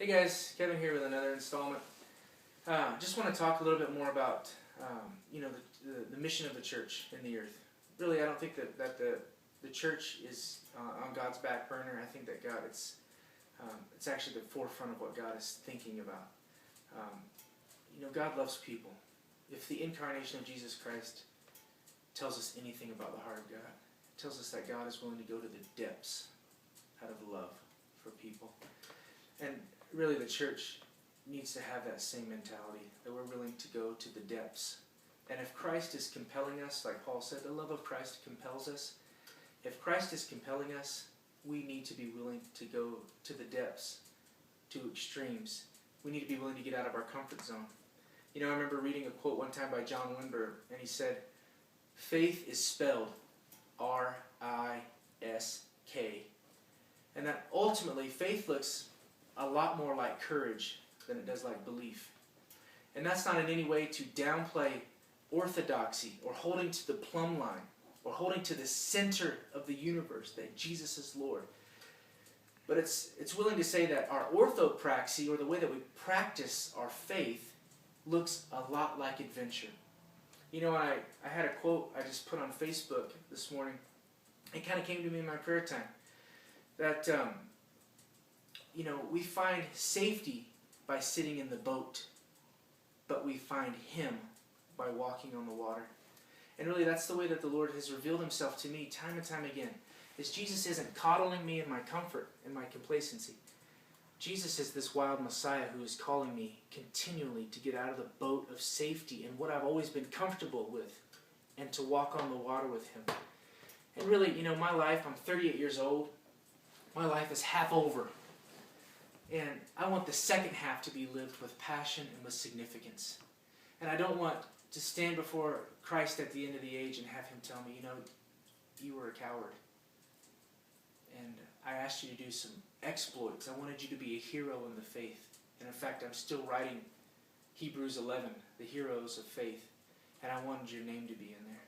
Hey guys, Kevin here with another installment. Just want to talk a little bit more about the mission of the church in the earth. Really, I don't think that the church is on God's back burner. I think that it's actually the forefront of what God is thinking about. God loves people. If the incarnation of Jesus Christ tells us anything about the heart of God, it tells us that God is willing to go to the depths out of love for people. And really, the church needs to have that same mentality, that we're willing to go to the depths. And if Christ is compelling us, like Paul said, the love of Christ compels us. If Christ is compelling us, we need to be willing to go to the depths, to extremes. We need to be willing to get out of our comfort zone. I remember reading a quote one time by John Wimber, and he said, "Faith is spelled R-I-S-K." And that ultimately, faith looks a lot more like courage than it does like belief. And that's not in any way to downplay orthodoxy or holding to the plumb line or holding to the center of the universe, that Jesus is Lord. But it's willing to say that our orthopraxy, or the way that we practice our faith, looks a lot like adventure. I had a quote I just put on Facebook this morning. It kind of came to me in my prayer time. That, we find safety by sitting in the boat, but we find Him by walking on the water. And really, that's the way that the Lord has revealed Himself to me time and time again. Is Jesus isn't coddling me in my comfort and my complacency. Jesus is this wild Messiah who is calling me continually to get out of the boat of safety and what I've always been comfortable with, and to walk on the water with Him. And really, my life, I'm 38 years old. My life is half over. And I want the second half to be lived with passion and with significance. And I don't want to stand before Christ at the end of the age and have Him tell me, you were a coward. And I asked you to do some exploits. I wanted you to be a hero in the faith. And in fact, I'm still writing Hebrews 11, the heroes of faith. And I wanted your name to be in there.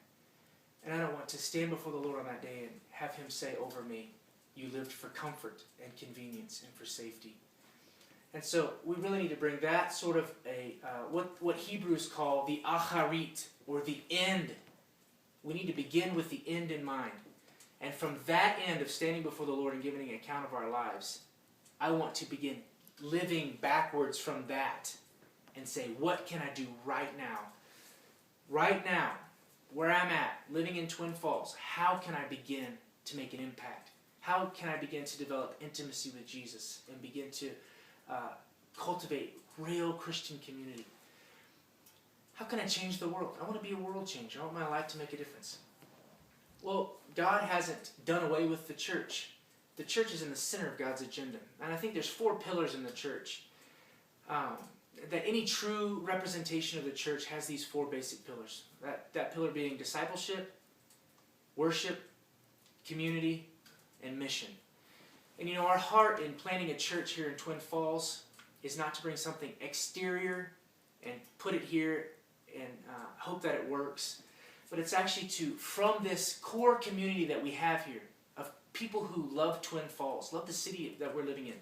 And I don't want to stand before the Lord on that day and have Him say over me, you lived for comfort and convenience and for safety. And so we really need to bring that sort of what Hebrews call the acharit, or the end. We need to begin with the end in mind. And from that end of standing before the Lord and giving an account of our lives, I want to begin living backwards from that and say, what can I do right now? Right now, where I'm at, living in Twin Falls, how can I begin to make an impact? How can I begin to develop intimacy with Jesus and begin to cultivate real Christian community? How can I change the world? I want to be a world changer. I want my life to make a difference. Well, God hasn't done away with the church. The church is in the center of God's agenda. And I think there's 4 pillars in the church. That any true representation of the church has these 4 basic pillars. That pillar being discipleship, worship, community, and mission. And our heart in planting a church here in Twin Falls is not to bring something exterior and put it here and hope that it works. But it's actually from this core community that we have here, of people who love Twin Falls, love the city that we're living in,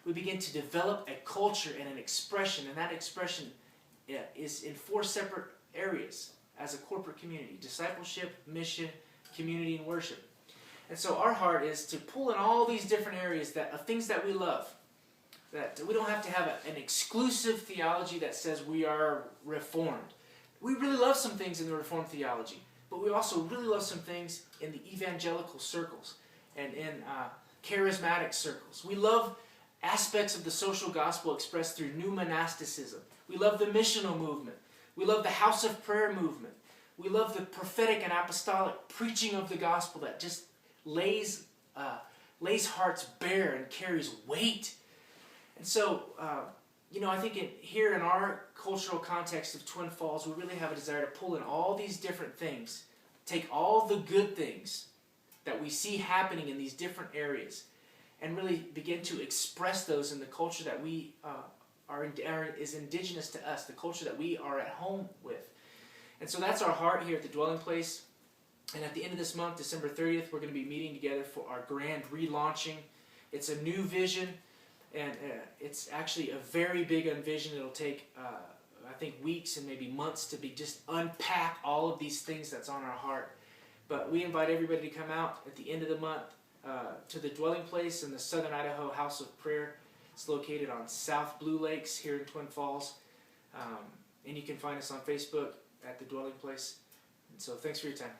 we begin to develop a culture and an expression, and that expression is in 4 separate areas as a corporate community: discipleship, mission, community, and worship. And so our heart is to pull in all these different areas of things that we love. That we don't have to have an exclusive theology that says we are Reformed. We really love some things in the Reformed theology, but we also really love some things in the evangelical circles and in charismatic circles. We love aspects of the social gospel expressed through new monasticism. We love the missional movement. We love the house of prayer movement. We love the prophetic and apostolic preaching of the gospel that just lays hearts bare and carries weight. And so, I think here in our cultural context of Twin Falls, we really have a desire to pull in all these different things, take all the good things that we see happening in these different areas, and really begin to express those in the culture that we is indigenous to us, the culture that we are at home with. And so that's our heart here at the Dwelling Place. And at the end of this month, December 30th, we're going to be meeting together for our grand relaunching. It's a new vision. And it's actually a very big vision. It'll take, I think, weeks and maybe months to be just unpack all of these things that's on our heart. But we invite everybody to come out at the end of the month to the Dwelling Place in the Southern Idaho House of Prayer. It's located on South Blue Lakes here in Twin Falls. And you can find us on Facebook at the Dwelling Place. And so thanks for your time.